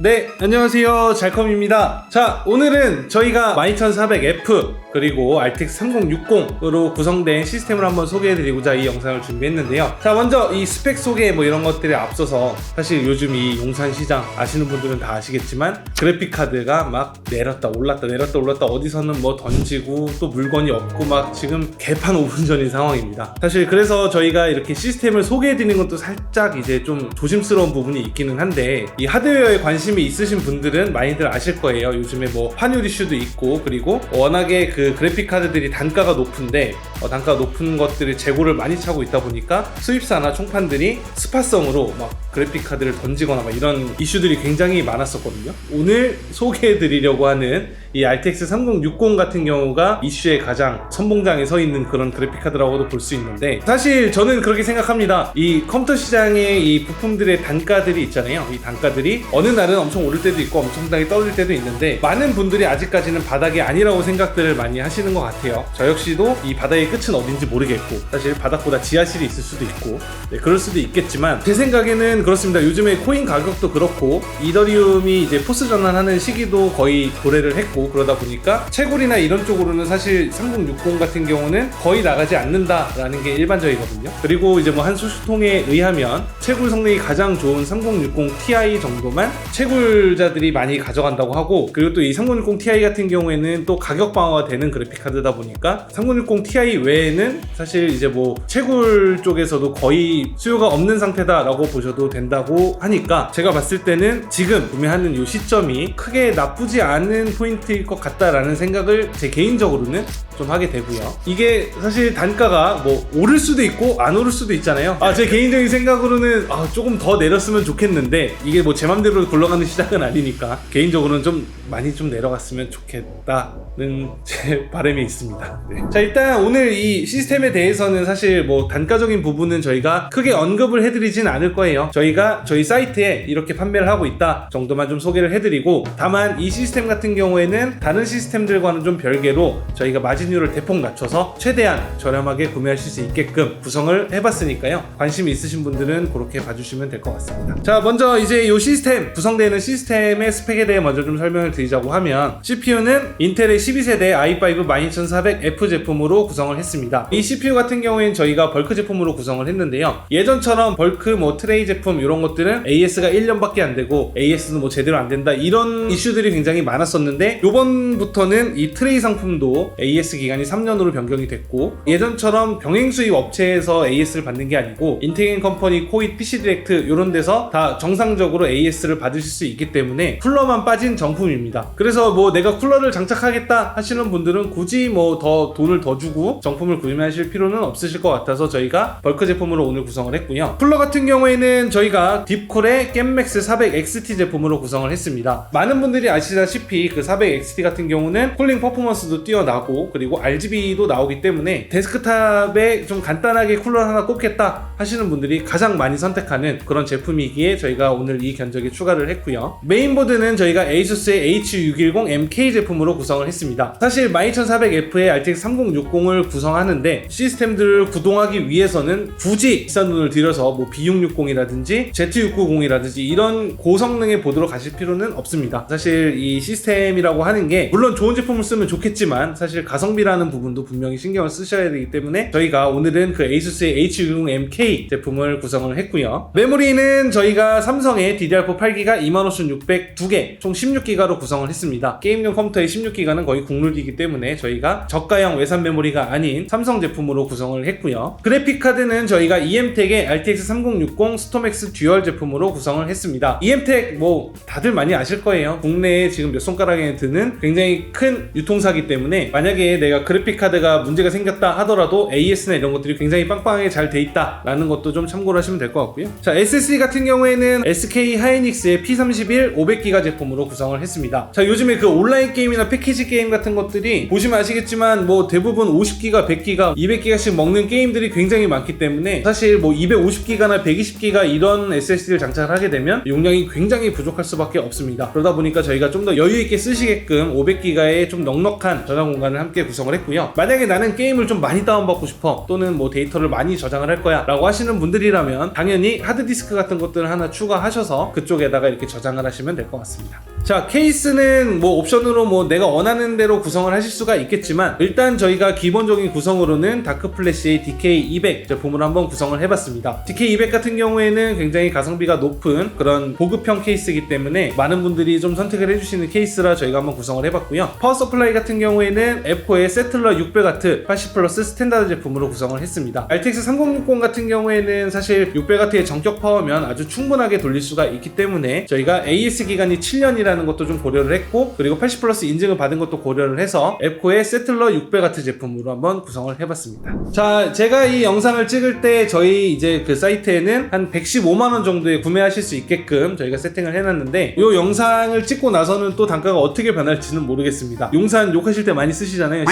네, 안녕하세요. 잘컴입니다. 자, 오늘은 저희가 12400F 그리고 RTX 3060으로 구성된 시스템을 한번 소개해드리고자 이 영상을 준비했는데요. 자, 먼저 이 스펙 소개 뭐 이런 것들에 앞서서 사실 요즘 이 용산 시장 아시는 분들은 다 아시겠지만 그래픽 카드가 막 내렸다 올랐다 내렸다 올랐다 어디서는 뭐 던지고 또 물건이 없고 막 지금 개판 5분 전인 상황입니다. 사실 그래서 저희가 이렇게 시스템을 소개해드리는 것도 살짝 이제 좀 조심스러운 부분이 있기는 한데 이 하드웨어에 관심이 있으신 분들은 많이들 아실 거예요. 요즘에 뭐 환율 이슈도 있고 그리고 워낙에 그 그래픽 카드들이 단가가 높은데 단가가 높은 것들을 재고를 많이 차고 있다 보니까 수입사나 총판들이 스파성으로 막 그래픽 카드를 던지거나 막 이런 이슈들이 굉장히 많았었거든요. 오늘 소개해드리려고 하는 이 RTX 3060 같은 경우가 이슈의 가장 선봉장에 서 있는 그런 그래픽 카드라고도 볼 수 있는데, 사실 저는 그렇게 생각합니다. 이 컴퓨터 시장의 이 부품들의 단가들이 있잖아요. 이 단가들이 어느 날은 엄청 오를 때도 있고 엄청나게 떨어질 때도 있는데 많은 분들이 아직까지는 바닥이 아니라고 생각들을 많이 하시는 것 같아요. 저 역시도 이 바닥의 끝은 어딘지 모르겠고 사실 바닥보다 지하실이 있을 수도 있고 그럴 수도 있겠지만 제 생각에는 그렇습니다. 요즘에 코인 가격도 그렇고 이더리움이 이제 포스 전환하는 시기도 거의 도래를 했고 그러다 보니까 채굴이나 이런 쪽으로는 사실 3060 같은 경우는 거의 나가지 않는다라는 게 일반적이거든요. 그리고 이제 뭐 한 소식통에 의하면 채굴 성능이 가장 좋은 3060 Ti 정도만 채굴자들이 많이 가져간다고 하고, 그리고 또 이 3060 Ti 같은 경우에는 또 가격 방어가 되는 그래픽 카드다 보니까 3060 Ti 외에는 사실 이제 뭐 채굴 쪽에서도 거의 수요가 없는 상태다라고 보셔도 된다고 하니까 제가 봤을 때는 지금 구매하는 이 시점이 크게 나쁘지 않은 포인트일 것 같다라는 생각을 제 개인적으로는 좀 하게 되고요. 이게 사실 단가가 뭐 오를 수도 있고 안 오를 수도 있잖아요. 제 개인적인 생각으로는 조금 더 내렸으면 좋겠는데 이게 뭐 제 맘대로 굴러가는 시장은 아니니까 개인적으로는 좀 많이 좀 내려갔으면 좋겠다는 제 바람이 있습니다. 네. 자, 일단 오늘 이 시스템에 대해서는 사실 뭐 단가적인 부분은 저희가 크게 언급을 해드리진 않을 거예요. 저희가 저희 사이트에 이렇게 판매를 하고 있다 정도만 좀 소개를 해드리고, 다만 이 시스템 같은 경우에는 다른 시스템들과는 좀 별개로 저희가 마진율을 대폭 낮춰서 최대한 저렴하게 구매하실 수 있게끔 구성을 해봤으니까요. 관심이 있으신 분들은 그렇게 봐주시면 될 것 같습니다. 자, 먼저 이제 이 시스템, 구성되는 시스템의 스펙에 대해 먼저 좀 설명을 드리자고 하면, CPU는 인텔의 12세대 i5 12400F 제품으로 구성을 했습니다. 이 CPU 같은 경우에는 저희가 벌크 제품으로 구성을 했는데요. 예전처럼 벌크 뭐 트레이 제품 이런 것들은 AS가 1년밖에 안 되고 AS는 뭐 제대로 안 된다 이런 이슈들이 굉장히 많았었는데, 요번부터는 이 트레이 상품도 AS 기간이 3년으로 변경이 됐고, 예전처럼 병행 수입 업체에서 AS를 받는 게 아니고 인텔 컴퍼니, 코이, PC 디렉트 이런 데서 다 정상적으로 AS를 받으실 수 있기 때문에 쿨러만 빠진 정품입니다. 그래서 뭐 내가 쿨러를 장착하겠다 하시는 분들은 굳이 뭐 더 돈을 더 주고 정품을 구매하실 필요는 없으실 것 같아서 저희가 벌크 제품으로 오늘 구성을 했고요. 쿨러 같은 경우에는 저희가 딥쿨의 겜맥스 400XT 제품으로 구성을 했습니다. 많은 분들이 아시다시피 그 400XT 같은 경우는 쿨링 퍼포먼스도 뛰어나고 그리고 RGB도 나오기 때문에 데스크탑에 좀 간단하게 쿨러 하나 꽂겠다 하시는 분들이 가장 많이 선택하는 그런 제품이기에 저희가 오늘 이 견적에 추가를 했고요. 메인보드는 저희가 ASUS의 H610MK 제품으로 구성을 했습니다. 사실 12400F의 RTX 3060을 구성하는데 시스템들을 구동하기 위해서는 굳이 비싼 돈을 들여서 뭐 B660이라든지 Z690이라든지 이런 고성능의 보드로 가실 필요는 없습니다. 사실 이 시스템이라고 하는 게 물론 좋은 제품을 쓰면 좋겠지만 사실 가성비라는 부분도 분명히 신경을 쓰셔야 되기 때문에 저희가 오늘은 그 ASUS의 H610MK 제품을 구성을 했고요. 메모리는 저희가 삼성의 DDR4 8기가 25600 2개 총 16기가로 구성을 했습니다. 게임용 컴퓨터의 16기가는 거의 국룰이기 때문에 저희가 저가형 외산 메모리가 아닌 삼성 제품으로 구성을 했고요. 그래픽 카드는 저희가 EMTEC의 RTX 3060 스톰엑스 듀얼 제품으로 구성을 했습니다. EMTEC 뭐 다들 많이 아실 거예요. 국내에 지금 몇 손가락에 드는 굉장히 큰 유통사기 때문에 만약에 내가 그래픽 카드가 문제가 생겼다 하더라도 AS나 이런 것들이 굉장히 빵빵하게 잘 돼 있다 라는 것도 좀 참고를 하시면 될 것 같고요. 자, SSD 같은 경우에는 SK 하이닉스의 P31 500기가 제품으로 구성을 했습니다. 자, 요즘에 그 온라인 게임이나 패키지 게임 같은 것들이 보시면 아시겠지만 뭐 대부분 50기가, 100기가, 200기가씩 먹는 게임들이 굉장히 많기 때문에 사실 뭐 250기가나 120기가 이런 SSD를 장착을 하게 되면 용량이 굉장히 부족할 수밖에 없습니다. 그러다 보니까 저희가 좀 더 여유있게 쓰시게끔 500기가의 좀 넉넉한 저장 공간을 함께 구성을 했고요. 만약에 나는 게임을 좀 많이 다운받고 싶어 또는 뭐 데이터를 많이 저장을 할 거야 라고 하시는 분들이라면 당연히 하드디스크 같은 것들을 하나 추가하셔서 그쪽에다가 이렇게 저장을 하시면 될 것 같습니다. 자, 케이스는 뭐 옵션으로 뭐 내가 원하는 대로 구성을 하실 수가 있겠지만 일단 저희가 기본적인 구성으로는 다크플래시의 DK200 제품을 한번 구성을 해봤습니다. DK200 같은 경우에는 굉장히 가성비가 높은 그런 고급형 케이스이기 때문에 많은 분들이 좀 선택을 해주시는 케이스라 저희가 한번 구성을 해봤고요. 파워 서플라이 같은 경우에는 에코의 세틀러 600W 80플러스 스탠다드 제품으로 구성을 했습니다. RTX 3060 같은 경우에는 사실 600W의 전격 파워면 아주 충분하게 돌릴 수가 있기 때문에 저희가 AS 기간이 7년이라는 것도 좀 고려를 했고, 그리고 80플러스 인증을 받은 것도 고려를 해서 에코의 세틀러 600W 제품으로 한번 구성을 해봤습니다. 자, 제가 이 영상을 찍을 때 저희 이제 그 사이트에는 한 115만원 정도에 구매하실 수 있게끔 저희가 세팅을 해놨는데, 이 영상을 찍고 나서는 또 단가가 어떻게 변할지는 모르겠습니다. 용산 욕하실 때 많이 쓰시잖아요.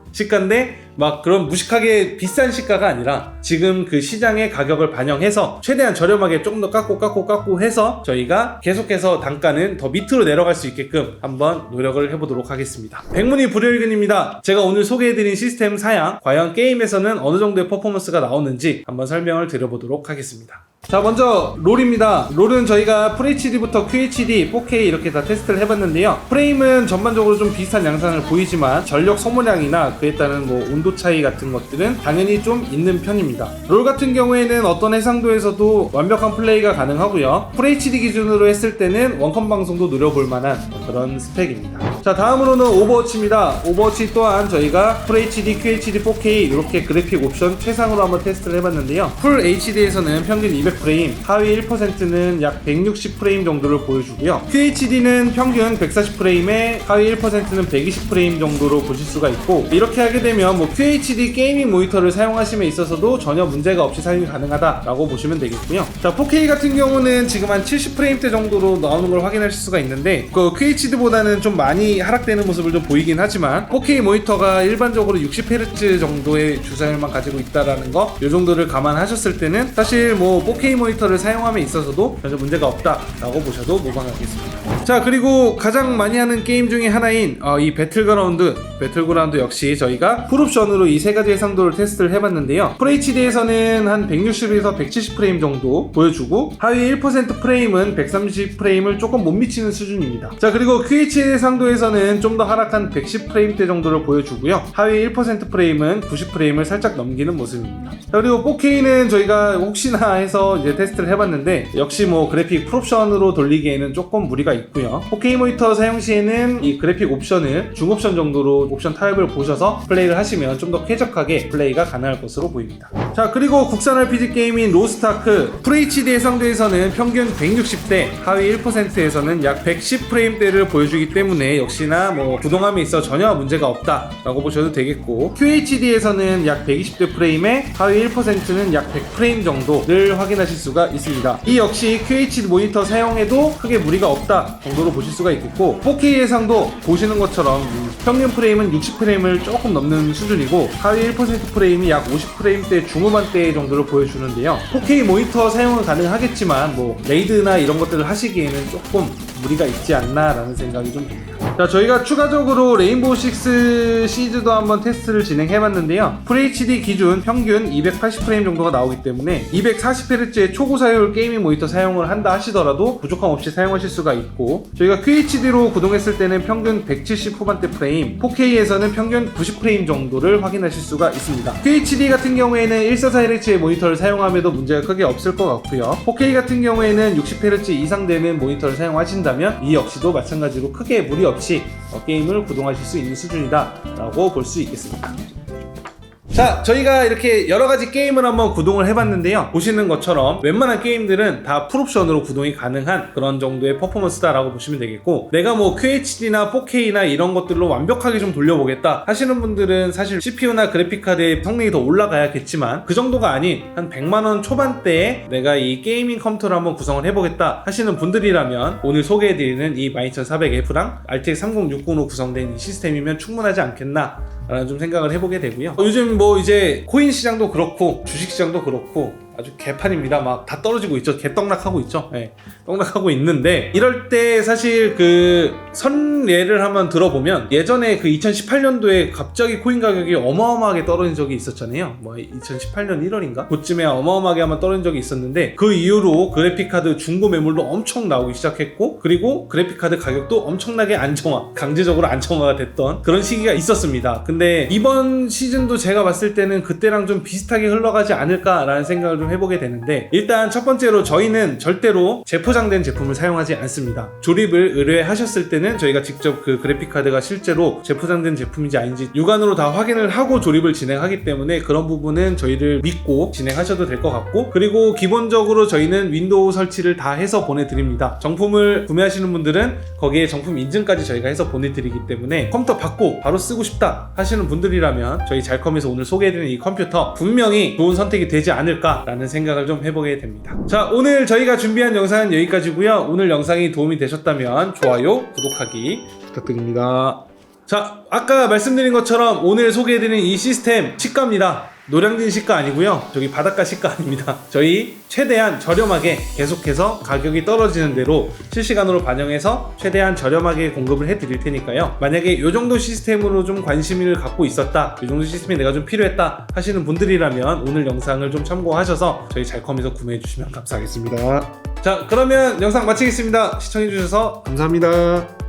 시가인데 막 그런 무식하게 비싼 시가가 아니라 지금 그 시장의 가격을 반영해서 최대한 저렴하게 조금 더 깎고 해서 저희가 계속해서 단가는 더 밑으로 내려갈 수 있게끔 한번 노력을 해보도록 하겠습니다. 백문이 불여일견입니다. 제가 오늘 소개해드린 시스템 사양, 과연 게임에서는 어느 정도의 퍼포먼스가 나오는지 한번 설명을 드려보도록 하겠습니다. 자, 먼저 롤입니다. 롤은 저희가 FHD부터 QHD, 4K 이렇게 다 테스트를 해봤는데요. 프레임은 전반적으로 좀 비슷한 양상을 보이지만 전력 소모량이나 그에 따른 뭐 온도 차이 같은 것들은 당연히 좀 있는 편입니다. 롤 같은 경우에는 어떤 해상도에서도 완벽한 플레이가 가능하고요. FHD 기준으로 했을 때는 원컴 방송도 노려볼 만한 그런 스펙입니다. 자, 다음으로는 오버워치입니다. 오버워치 또한 저희가 FHD, QHD, 4K 이렇게 그래픽 옵션 최상으로 한번 테스트를 해봤는데요. 풀 HD에서는 평균 200프레임, 하위 1%는 약 160프레임 정도를 보여주고요. QHD는 평균 140프레임에 하위 1%는 120프레임 정도로 보실 수가 있고, 이렇게 하게 되면 뭐 QHD 게이밍 모니터를 사용하심에 있어서도 전혀 문제가 없이 사용이 가능하다라고 보시면 되겠고요. 자, 4K 같은 경우는 지금 한 70프레임대 정도로 나오는 걸 확인하실 수가 있는데, 그 QHD보다는 좀 많이 하락되는 모습을 좀 보이긴 하지만 4K 모니터가 일반적으로 60Hz 정도의 주사율만 가지고 있다라는 거, 이 정도를 감안하셨을 때는 사실 뭐 4K 모니터를 사용함에 있어서도 전혀 문제가 없다라고 보셔도 무방하겠습니다. 자, 그리고 가장 많이 하는 게임 중에 하나인 이 배틀그라운드 역시 저희가 풀옵션으로 이 세 가지 해상도를 테스트를 해봤는데요. FHD에서는 한 160에서 170프레임 정도 보여주고, 하위 1% 프레임은 130프레임을 조금 못 미치는 수준입니다. 자, 그리고 QHD 해상도에서는 좀 더 하락한 110프레임대 정도를 보여주고요. 하위 1% 프레임은 90프레임을 살짝 넘기는 모습입니다. 자, 그리고 4K는 저희가 혹시나 해서 이제 테스트를 해봤는데 역시 뭐 그래픽 풀옵션으로 돌리기에는 조금 무리가 있고요. 4K 모니터 사용 시에는 이 그래픽 옵션을 중옵션 정도로 옵션 타입을 보셔서 플레이를 하시면 좀 더 쾌적하게 플레이가 가능할 것으로 보입니다. 자, 그리고 국산 RPG 게임인 로스트아크 FHD 해상도에서는 평균 160대, 하위 1%에서는 약 110프레임대를 보여주기 때문에 역시나 뭐 구동함에 있어 전혀 문제가 없다라고 보셔도 되겠고, QHD에서는 약 120대 프레임에 하위 1%는 약 100프레임 정도를 확인하실 수가 있습니다. 이 역시 QHD 모니터 사용에도 크게 무리가 없다 정도로 보실 수가 있겠고, 4K 해상도 보시는 것처럼 평균 프레임은 60프레임을 조금 넘는 수준이고 하위 1% 프레임이 약 50프레임대 중후반대 정도를 보여주는데요. 4K 모니터 사용은 가능하겠지만 뭐 레이드나 이런 것들을 하시기에는 조금 무리가 있지 않나 라는 생각이 좀 듭니다. 자, 저희가 추가적으로 레인보우 6 시즈도 한번 테스트를 진행해봤는데요. FHD 기준 평균 280프레임 정도가 나오기 때문에 240Hz의 초고사율 게이밍 모니터 사용을 한다 하시더라도 부족함 없이 사용하실 수가 있고, 저희가 QHD로 구동했을 때는 평균 170 후반대 프레임, 4K에서는 평균 90프레임 정도를 확인하실 수가 있습니다. QHD 같은 경우에는 144Hz의 모니터를 사용함에도 문제가 크게 없을 것 같고요. 4K 같은 경우에는 60Hz 이상 되는 모니터를 사용하신다면 이 역시도 마찬가지로 크게 무리 없이 게임을 구동하실 수 있는 수준이다 라고 볼 수 있겠습니다. 자, 저희가 이렇게 여러가지 게임을 한번 구동을 해봤는데요. 보시는 것처럼 웬만한 게임들은 다 풀옵션으로 구동이 가능한 그런 정도의 퍼포먼스다 라고 보시면 되겠고, 내가 뭐 QHD나 4K나 이런 것들로 완벽하게 좀 돌려보겠다 하시는 분들은 사실 CPU나 그래픽카드의 성능이 더 올라가야겠지만 그 정도가 아닌 한 100만원 초반대에 내가 이 게이밍 컴퓨터를 한번 구성을 해보겠다 하시는 분들이라면 오늘 소개해드리는 이 12400F랑 RTX 3060으로 구성된 이 시스템이면 충분하지 않겠나 라는 좀 생각을 해보게 되고요. 요즘 뭐 이제 코인 시장도 그렇고 주식 시장도 그렇고 아주 개판입니다. 막 다 떨어지고 있죠. 개떡락하고 있죠. 네, 떡락하고 있는데 이럴 때 사실 그 선례를 한번 들어보면 예전에 그 2018년도에 갑자기 코인 가격이 어마어마하게 떨어진 적이 있었잖아요. 뭐 2018년 1월인가? 그쯤에 어마어마하게 한번 떨어진 적이 있었는데 그 이후로 그래픽카드 중고 매물도 엄청 나오기 시작했고 그리고 그래픽카드 가격도 엄청나게 안정화, 강제적으로 안정화가 됐던 그런 시기가 있었습니다. 근데 이번 시즌도 제가 봤을 때는 그때랑 좀 비슷하게 흘러가지 않을까라는 생각을 좀 해보게 되는데 일단 첫 번째로 저희는 절대로 재포장된 제품을 사용하지 않습니다. 조립을 의뢰하셨을 때는 저희가 직접 그 그래픽카드가 실제로 재포장된 제품인지 아닌지 육안으로 다 확인을 하고 조립을 진행하기 때문에 그런 부분은 저희를 믿고 진행하셔도 될 것 같고 그리고 기본적으로 저희는 윈도우 설치를 다 해서 보내드립니다. 정품을 구매하시는 분들은 거기에 정품 인증까지 저희가 해서 보내드리기 때문에 컴퓨터 받고 바로 쓰고 싶다 하시는 분들이라면 저희 잘컴에서 오늘 소개해드리는 이 컴퓨터 분명히 좋은 선택이 되지 않을까라는 생각을 좀 해보게 됩니다. 자, 오늘 저희가 준비한 영상은 여기까지고요. 오늘 영상이 도움이 되셨다면 좋아요, 구독하기 부탁드립니다. 자, 아까 말씀드린 것처럼 오늘 소개해드리는 이 시스템 시가입니다. 노량진 시가 아니고요. 저기 바닷가 시가 아닙니다. 저희 최대한 저렴하게 계속해서 가격이 떨어지는 대로 실시간으로 반영해서 최대한 저렴하게 공급을 해드릴 테니까요. 만약에 이 정도 시스템으로 좀 관심을 갖고 있었다, 이 정도 시스템이 내가 좀 필요했다 하시는 분들이라면 오늘 영상을 좀 참고하셔서 저희 잘컴에서 구매해 주시면 감사하겠습니다. 자, 그러면 영상 마치겠습니다. 시청해 주셔서 감사합니다.